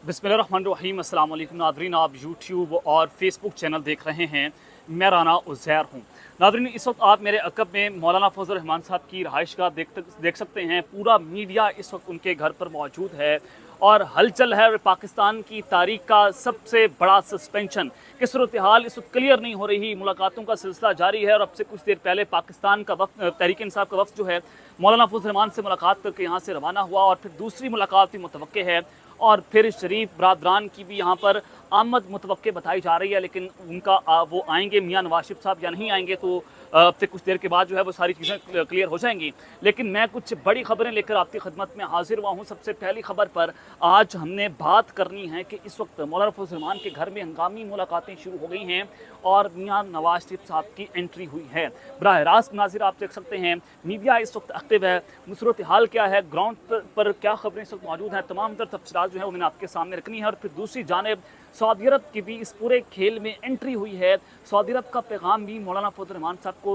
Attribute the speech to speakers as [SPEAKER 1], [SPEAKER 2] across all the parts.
[SPEAKER 1] बिस्मिल्लाहिर्रहमानिर्रहीम। अस्सलाम वालेकुम नादरीन, आप यूट्यूब और फेसबुक चैनल देख रहे हैं। मैं राना उज़ैर हूँ। नादरीन, इस वक्त आप मेरे अक़ब में मौलाना फजल रहमान साहब की रहाइश का देख सकते हैं। पूरा मीडिया इस वक्त उनके घर पर मौजूद है और हलचल है। पाकिस्तान की तारीख का सबसे बड़ा सस्पेंशन की सूरत हाल इस वक्त क्लियर नहीं हो रही। मुलाकातों का सिलसिला जारी है और अब से कुछ देर पहले पाकिस्तान का वक्त तहरीक इंसाफ का वक्त जो है मौलाना फजल रहमान से मुलाकात करके यहाँ से रवाना हुआ और फिर दूसरी मुलाकात भी मुतवक्के है और फिर शरीफ बरादरान की भी यहाँ पर आमद मुतवक्के बताई जा रही है। लेकिन उनका वो आएंगे मियाँ नवाज शरीफ साहब या नहीं आएंगे तो अब से कुछ देर के बाद जो है वो सारी चीज़ें क्लियर हो जाएंगी। लेकिन मैं कुछ बड़ी खबरें लेकर आपकी खिदमत में हाजिर हुआ हूँ। सबसे पहली खबर पर आज हमने बात करनी है कि इस वक्त मौलाना फजल रहमान के घर में हंगामी मुलाकातें शुरू हो गई हैं और मियाँ नवाज शरीफ साहब की एंट्री हुई है। बराह रास्त नाज़िर आप देख सकते हैं, मीडिया इस वक्त एक्टिव है। सूरत हाल क्या है, ग्राउंड पर क्या खबरें इस वक्त मौजूद हैं, तमाम तर तफसीलात जो है वो मैंने आपके सामने रखनी है। और फिर दूसरी जानिब सऊदी अरब की भी इस पूरे खेल में एंट्री हुई है। सऊदी अरब का पैगाम भी मौलाना फजल रहमान साहब को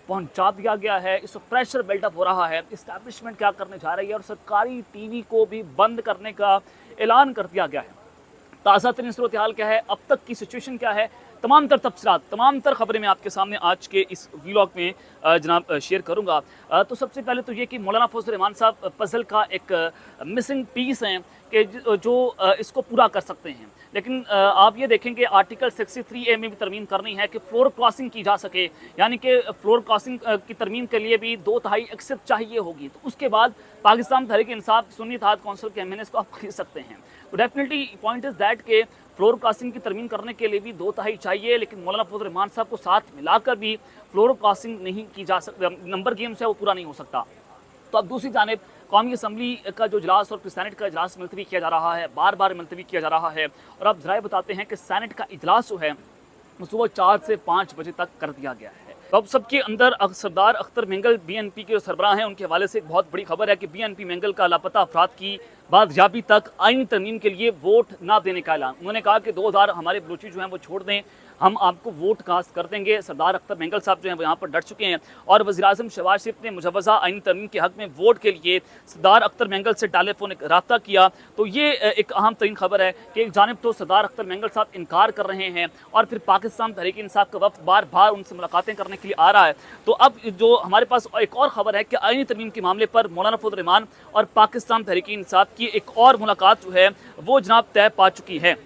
[SPEAKER 1] पहुंचा दिया गया है। इस वक्त प्रेशर बिल्डअप हो रहा है। इस्टेब्लिशमेंट क्या करने जा रही है और सरकारी टीवी को भी बंद करने का ऐलान कर दिया गया है। ताज़ा तरीन सूरत हाल क्या है, अब तक की सिचुएशन क्या है, तमाम तर तफसीलात, तमाम तर खबरें मैं आपके सामने आज के इस व्लॉग में जनाब शेयर करूंगा। तो सबसे पहले तो ये कि मौलाना फजल रहमान साहब पजल का एक मिसिंग पीस हैं कि जो इसको पूरा कर सकते हैं। लेकिन आप ये देखेंगे आर्टिकल 63A में भी तरमीम करनी है कि फ्लोर क्रॉसिंग की जा सके, यानी कि फ्लोर क्रॉसिंग की तरमीम के लिए भी 2/3 एक्सेप्ट चाहिए होगी। तो उसके बाद पाकिस्तान तहरीक इंसाफ सुन्नी इत्तेहाद कौंसिल के MNAs को आप खरीद सकते हैं। तो डेफिनेटली पॉइंट इज़ दैट के फ्लोर क्रॉसिंग की तरमीम करने के लिए भी 2/3 चाहिए। लेकिन मौलाना फजल रहमान साहब को साथ मिलाकर भी फ्लोर क्रॉसिंग नहीं की जा सकती, नंबर गेम्स है वो पूरा नहीं हो सकता। तो अब दूसरी जानिब कौमी असम्बली का जो इजलास और फिर सैनेट का इजलास मुलतवी किया जा रहा है, बार बार मुलतवी किया जा रहा है। और अब ज़राए बताते हैं कि सैनेट का इजलास जो है वो सुबह 4 से 5 बजे तक कर दिया गया है। तो अब सबके अंदर सरदार अख्तर मेंगल BNP के जो सरबराह हैं उनके हवाले से एक बहुत बड़ी खबर है कि BNP मेंगल का लापता अफराद की बादयाबी तक आईनी तरमीम के लिए वोट ना देने का ऐलान। उन्होंने कहा कि 2000 हमारे बलोची जो हैं वो छोड़ दें, हम आपको वोट कास्ट कर देंगे। सरदार अख्तर मेंगल साहब जो हैं वो यहाँ पर डट चुके हैं और वज़ीर-ए-आज़म शहबाज शरीफ ने मुजव्वज़ा आईनी तरमीम के हक़ में वोट के लिए सरदार अख्तर मेंगल से टेलीफोनिक रब्ता किया। तो ये एक अहम तरीन खबर है कि एक जानिब तो सरदार अख्तर मेंगल साहब इनकार कर रहे हैं और फिर पाकिस्तान तहरीक इंसाफ का वफ़द बार बार उनसे मुलाकातें करने के लिए आ रहा है। तो अब जो हमारे पास एक और ख़बर है कि आईनी तरमीम के मामले पर मौलाना फजल रहमान और पाकिस्तान तहरीक इंसाफ की एक और मुलाकात जो है वो जनाब तय पा चुकी है।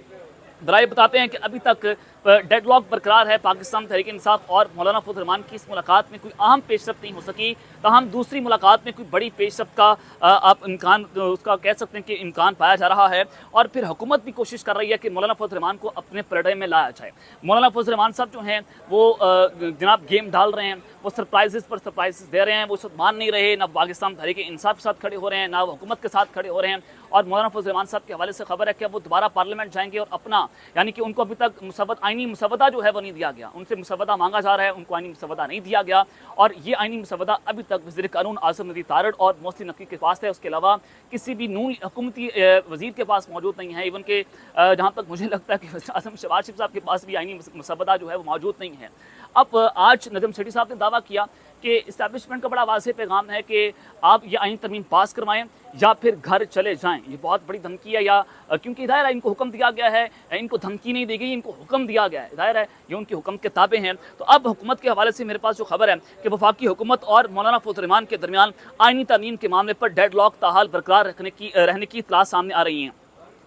[SPEAKER 1] दराए बताते हैं कि अभी तक डेडलॉक बरकरार है। पाकिस्तान तहरीक इंसाफ और मौलाना फजल रहमान की इस मुलाकात में कोई अहम पेशरफ्त नहीं हो सकी। ताहम दूसरी मुलाकात में कोई बड़ी पेशरफ्त का आप इम्कान उसका कह सकते हैं कि इम्कान पाया जा रहा है। और फिर हुकूमत भी कोशिश कर रही है कि मौलाना फजल रहमान को अपने पर्दे में लाया जाए। मौलाना फजल रहमान साहब जो हैं वो जनाब गेम डाल रहे हैं, वो सरप्राइजेस पर सरप्राइजेस दे रहे हैं। वो सब मान नहीं रहे, ना पाकिस्तान तहरीक इंसाफ के साथ खड़े हो रहे हैं, ना हुकूमत के साथ खड़े हो रहे हैं। और मौलाना फजल रहमान साहब के हवाले से खबर है कि वो दोबारा पार्लियामेंट जाएंगे और अपना यानी कि उनको अभी तक आईनी मुसवदा जो है वो नहीं दिया गया। उनसे मुसवदा मांगा जा रहा है, उनको आईनी मुसवदा नहीं दिया गया। और ये आईनी मुसवदा अभी तक वज़ीर कानून आज़म नदीर तारड़ और मोहसिन नकवी के पास है। उसके अलावा किसी भी नून हुकूमती वज़ीर के पास मौजूद नहीं है। इवन के जहाँ तक मुझे लगता है कि वज़ीर-ए-आज़म शहबाज शरीफ साहब के पास भी आईनी मुसवदा जो है वो मौजूद नहीं है। अब आज नजम सेठी साहब ने दावा किया कि इस्टेब्लिशमेंट का बड़ा वाज़ेह पैगाम है कि आप ये आईनी तरमीम पास करवाएं या फिर घर चले जाएं। ये बहुत बड़ी धमकी है, या क्योंकि ज़ाहिर है इनको हुक्म दिया गया है, इनको धमकी नहीं दी गई, इनको हुक्म दिया गया है। ज़ाहिर है ये उनकी हुक्म के ताबे हैं। तो अब हुकूमत के हवाले से मेरे पास जो खबर है कि वफाकी हुकूमत और मौलाना फजल रहमान के दरमियान आईनी तरमीम के मामले पर डेडलॉक ताहाल बरकरार रहने की इतला सामने आ रही हैं।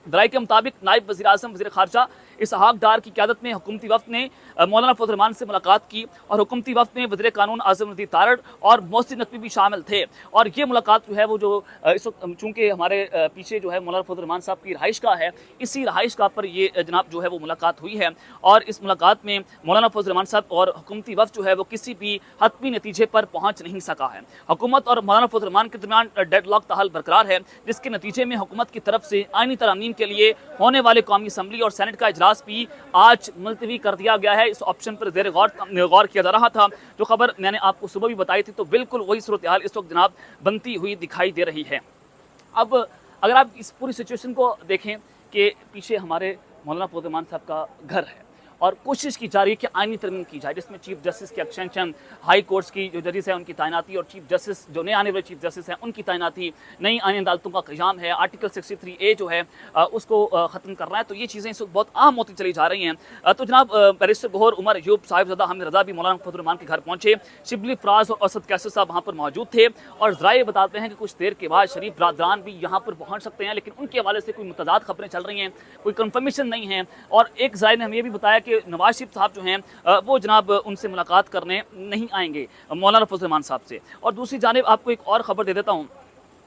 [SPEAKER 1] दराई के मुताबिक नायब वज़ीर-ए-आज़म वज़ीर ख़ारजा इसहाक़ डार की क़यादत में हुकूमती वफ़द ने मौलाना फजल रहमान से मुलाकात की और हुकूमती वफ़द में वज़ीर कानून आज़म नदीर तारड़ और मोहसिन नकवी भी शामिल थे। और ये मुलाकात जो है वो जो इस वक्त चूँकि हमारे पीछे जो है मौलाना फजल रहमान साहब की रहाइश गाह है, इसी रहाइश गाह पर ये जनाब जो है वो मुलाकात हुई है। और इस मुलाकात में मौलाना फजल रहमान साहब और हुकूमती वफ़द जो है वो किसी भी हतमी नतीजे पर पहुँच नहीं सका है। हुकूमत और मौलाना फजल रहमान के दरमियान डेडलॉक ताहाल बरकरार है, जिसके नतीजे में हुकूमत की तरफ से आईनी तरमीम के लिए होने वाले कौमी असम्बली और सैनेट का इजलास भी आज मुलतवी कर दिया गया है। इस ऑप्शन पर ज़ेर गौर किया जा रहा था। जो खबर मैंने आपको सुबह भी बताई थी, तो बिल्कुल वही सूरत हाल इस वक्त जनाब बनती हुई दिखाई दे रही है। अब अगर आप इस पूरी सिचुएशन को देखें कि पीछे हमारे मौलाना फजल रहमान साहब का घर है और कोशिश की जा रही है कि आईनी तरमीम की जाए, जिसमें चीफ जस्टिस की एक्सटेंशन, हाई कोर्ट्स की जो जजेस हैं उनकी तैनाती और चीफ जस्टिस जो नए आने वाले चीफ जस्टिस हैं उनकी तैनाती, नई आईनी अदालतों का क़याम है, आर्टिकल 63A जो है उसको ख़त्म करना है। तो ये चीज़ें इस वक्त बहुत आम होती चली जा रही हैं। तो जनाब बैरिस्टर गौहर, उमर अयूब, साहिबजादा हामिद रज़ा भी मौलाना फजल रहमान के घर पहुंचे। शिबली फराज और असद कैसर साहब वहाँ पर मौजूद थे और ज़राए बताते हैं कि कुछ देर के बाद शरीफ बरादरान भी यहाँ पर पहुँच सकते हैं, लेकिन उनके हवाले से कोई मुतज़ाद खबरें चल रही हैं, कोई कन्फर्मेशन नहीं है। और एक ज़राए ने हमें ये भी बताया कि नवाज शरीफ साहब जो हैं वो जनाब उनसे मुलाकात करने नहीं आएंगे मौलाना फजल रहमान साहब से। और दूसरी जानिब आपको एक और ख़बर दे देता हूँ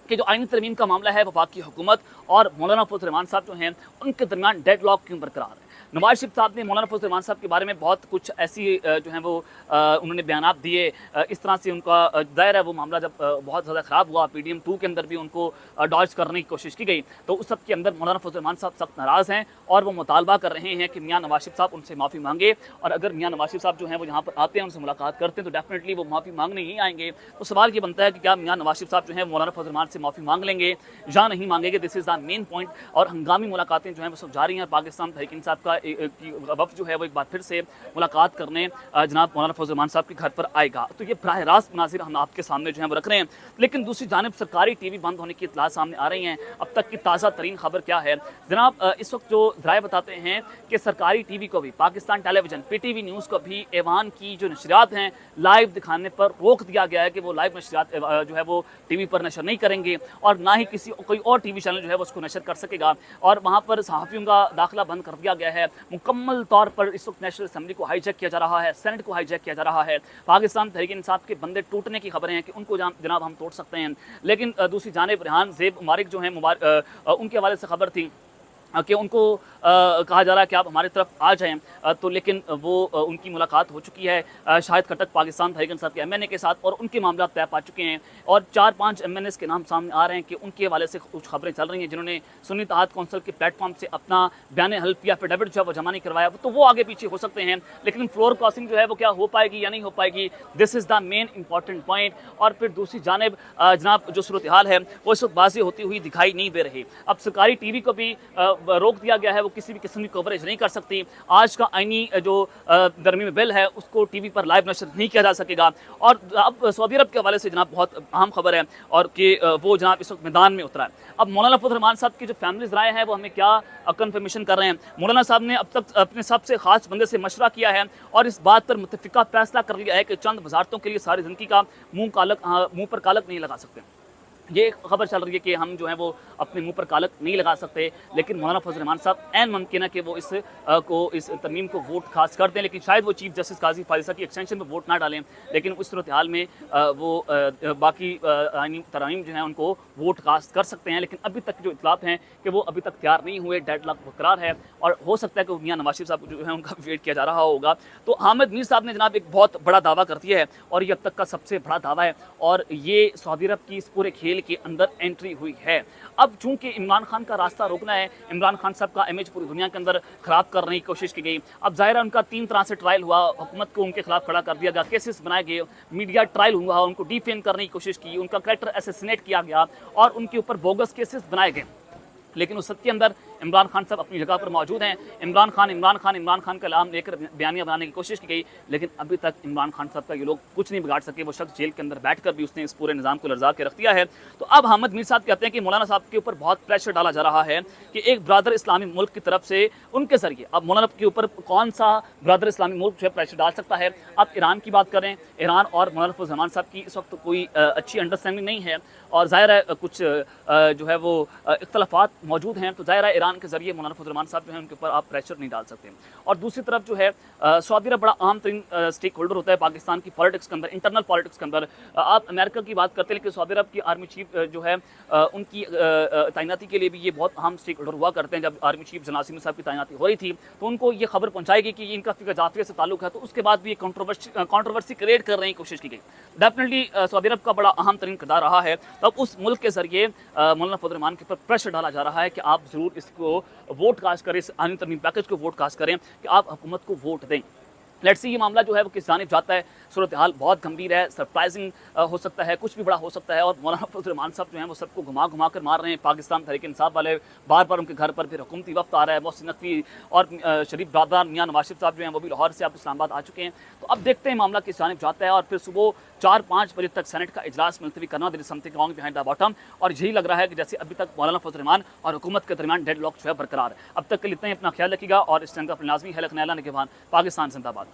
[SPEAKER 1] कि जो आईनी तरमीम का मामला है वफाकी हुकूमत और मौलाना फजल रहमान साहब जो हैं उनके दरमियान डेडलॉक क्यों बरकरार है। नवाज शरीफ साहब ने मौलाना फजल रहमान साहब के बारे में बहुत कुछ ऐसी जो है वो उन्होंने बयानात दिए, इस तरह से उनका दायरा है वो मामला जब बहुत ज़्यादा ख़राब हुआ, PDM 2 के अंदर भी उनको डॉज करने की कोशिश की गई, तो उस सब के अंदर मौलाना फजल रहमान साहब सख्त नाराज़ हैं और वो मुतालबा कर रहे हैं कि मियाँ नवाज शरीफ साहब उनसे माफ़ी मांगे। और अगर मियाँ नवाज शरीफ साहब जो हैं वो यहाँ पर आते हैं, उनसे मुलाकात करते हैं, तो डेफिनेटली वो माफ़ी मांगने ही आएंगे। तो सवाल ये बनता है कि क्या मियाँ नवाज शरीफ साहब जो है मौलाना फजल रहमान से माफ़ी मांग लेंगे या नहीं मांगेंगे। This is the main point. और हंगामी मुलाकातें जो हैं वो सब जारी हैं। पाकिस्तान तहरीक इंसाफ का वफ़द जो है वो एक बार फिर से मुलाकात करने जनाब मौलाना फजल रहमान साहब के घर पर आएगा। तो ये बराह रास्त मनाज़िर हम आपके सामने जो है वो रख रहे हैं। लेकिन दूसरी जानिब सरकारी TV बंद होने की इत्तला सामने आ रही हैं। अब तक की ताज़ा तरीन खबर क्या है जनाब, इस वक्त जो ज़राए बताते हैं कि सरकारी TV को भी, पाकिस्तान टेलीविज़न PTV न्यूज़ को भी ऐवान की जो नशरियात हैं लाइव दिखाने पर रोक दिया गया है कि वो लाइव नशरियात जो है वो TV पर नशर नहीं करेंगे और ना ही कोई और TV चैनल जो है वो उसको नशर कर सकेगा। और वहाँ पर सहाफ़ियों का दाखिला बंद कर दिया गया है। मुकम्मल तौर पर इस वक्त नेशनल असम्बली को हाईजैक किया जा रहा है, सेनेट को हाईजैक किया जा रहा है। पाकिस्तान तहरीक इंसाफ के बंदे टूटने की खबरें हैं कि उनको जनाब हम तोड़ सकते हैं। लेकिन दूसरी जानिब रेहान ज़ेब मुबारक जो हैं उनके हवाले से खबर थी कि उनको कहा जा रहा है कि आप हमारी तरफ आ जाएं, तो लेकिन वो उनकी मुलाकात हो चुकी है शाहिद खटक पाकिस्तान तहरीक इंसाफ के MNA के साथ और उनके मामला तय पा चुके हैं। और 4-5 MNAs के नाम सामने आ रहे हैं कि उनके हवाले से कुछ खबरें चल रही हैं जिन्होंने सुन्नी इत्तेहाद कौंसिल के प्लेटफॉर्म से अपना बयान हल्फ या एफिडेविट जो है वो जमा नहीं करवाया, तो वो आगे पीछे हो सकते हैं। लेकिन फ्लोर क्रॉसिंग जो है वो क्या हो पाएगी या नहीं हो पाएगी, this is the main important point. और फिर दूसरी जानिब जनाब जो सूरत हाल है वो इस वक्त वाज़ेह होती हुई दिखाई नहीं दे रही। अब सरकारी TV को भी रोक दिया गया है, वो किसी भी किस्म की कवरेज नहीं कर सकती। आज का आईनी जो तरमीम बिल है उसको TV पर लाइव नशर नहीं किया जा सकेगा। और अब सऊदी अरब के हवाले से जनाब बहुत अहम खबर है और कि वो जनाब इस वक्त मैदान में उतरा है। अब मौलाना फजल रहमान साहब की जो फैमिलीज राय है वो हमें क्या कन्फर्मेशन कर रहे हैं। मौलाना साहब ने अब तक अपने सबसे खास बंदे से मशवरा किया है और इस बात पर मुत्तफिका फैसला कर लिया है कि चंद वजारतों के लिए सारी ज़िंदगी का मुँह पर कालक नहीं लगा सकते। ये खबर चल रही है कि हम जो है वो अपने मुंह पर कालक नहीं लगा सकते, लेकिन मौलाना फजल रहमान साहब ऐन मुमकिन है कि वो इस तरमीम को वोट खास कर दें, लेकिन शायद वो चीफ जस्टिस काजी फारिसा की एक्सटेंशन पर वोट ना डालें। लेकिन उस सूरत हाल में वो बाकी आईनी तरमीम जो है उनको वोट कास्ट कर सकते हैं। लेकिन अभी तक जो इतलात हैं कि वो अभी तक तैयार नहीं हुए, डेडलॉक बरकरार है और हो सकता है कि मियाँ नवाज शरीफ साहब जो है उनका वेट किया जा रहा होगा। तो हामिद मीर साहब ने जनाब एक बहुत बड़ा दावा कर दिया है और ये अब तक का सबसे बड़ा दावा है और ये सऊदी अरब की इस पूरे खेल के अंदर एंट्री हुई है। अब चूंकि इमरान खान का रास्ता रोकना है, इमरान खान साहब का इमेज पूरी दुनिया के अंदर खराब करने की कोशिश की गई। अब जाहिर है उनका 3 तरह से ट्रायल हुआ, हुकूमत को उनके खिलाफ खड़ा कर दिया गया, केसेस बनाए गए, मीडिया ट्रायल हुआ, उनको डिफेम करने की कोशिश की, उनका कैरेक्टर असैसिनेट किया गया और उनके ऊपर बोगस केसेस बनाए गए। लेकिन उस सत्य के अंदर इमरान खान साहब अपनी जगह पर मौजूद हैं। इमरान खान का नाम लेकर बयानिया बनाने की कोशिश की गई, लेकिन अभी तक इमरान खान साहब का ये लोग कुछ नहीं बिगाड़ सके। वो शख्स जेल के अंदर बैठकर भी उसने इस पूरे निज़ाम को लर्जा के रख दिया है। तो अब हामिद मीर साहब कहते हैं कि मौलाना साहब के ऊपर बहुत प्रेशर डाला जा रहा है कि एक ब्रादर इस्लामी मुल्क की तरफ से उनके जरिए, अब मौलाना के ऊपर कौन सा ब्रादर इस्लामी मुल्क जो है प्रेशर डाल सकता है। आप ईरान की बात करें, ईरान और मौलाना फजल रहमान साहब की इस वक्त कोई अच्छी अंडरस्टैंडिंग नहीं है और ज़ाहिर है कुछ जो है वो इख्तलाफात मौजूद हैं। तो ज़ाहिर है ईरान के जरिए मौलाना फजल रहमान साहब जो है उनके ऊपर आप प्रेशर नहीं डाल सकते। और दूसरी तरफ जो है सऊदी अरब बड़ा अहम तरीन स्टेक होल्डर होता है पाकिस्तान की पॉलिटिक्स के अंदर, इंटरनल पॉलिटिक्स के अंदर। आप अमेरिका की बात करते हैं लेकिन सऊदी अरब की आर्मी चीफ जो है उनकी तैनाती के लिए भी ये बहुत अहम स्टेक होल्डर हुआ करते हैं। जब आर्मी चीफ जना आसिम साहब की तैनाती हो रही थी तो उनको ये खबर पहुँचाई गई कि इनका फिक्र जाफिया से ताल्लुक है, तो उसके बाद भी ये कॉन्ट्रोवर्सी क्रिएट करने की कोशिश की गई। डेफिनेटली सऊदी अरब का बड़ा अहम तरीन किरदार रहा है। तब उस मुल्क के जरिए मौलाना फजल रहमान के ऊपर प्रेशर डाला जा रहा है कि आप ज़रूर इसको वोट कास्ट करें, इस आईनी तरमीम पैकेज को वोट कास्ट करें, कि आप हुकूमत को वोट दें। लेट्स सी ये मामला जो है वो किस जानिब जाता है। सूरत हाल बहुत गंभीर है, सरप्राइजिंग हो सकता है, कुछ भी बड़ा हो सकता है। और मौलाना फजल रहमान साहब जो हैं वो सबको घुमा घुमा कर मार रहे हैं। पाकिस्तान तहरीक इंसाफ वाले बार बार उनके घर पर फिर हुकूमती वफ्द आ रहा है। मोहसिन नकवी और शरीफ ब्रादर मियाँ नवाज शरीफ साहब जो हैं वो भी लाहौर से अब इस्लामाबाद आ चुके हैं। तो अब देखते हैं मामला किस जानिब जाता है। और फिर सुबह 4-5 बजे तक सेनेट का इजलास मुलतवी करना, there is something wrong behind the bottom. और यही लग रहा है कि जैसे अभी तक मौलाना फजल रहमान और हुकूमत के दरमियान डेडलॉक जो है बरकरार है। अब तक के लिए इतना ही, अपना ख्याल रखिएगा। और इस चैनल का अपना लाजमी है लखनैला निगहबान, पाकिस्तान जिंदाबाद।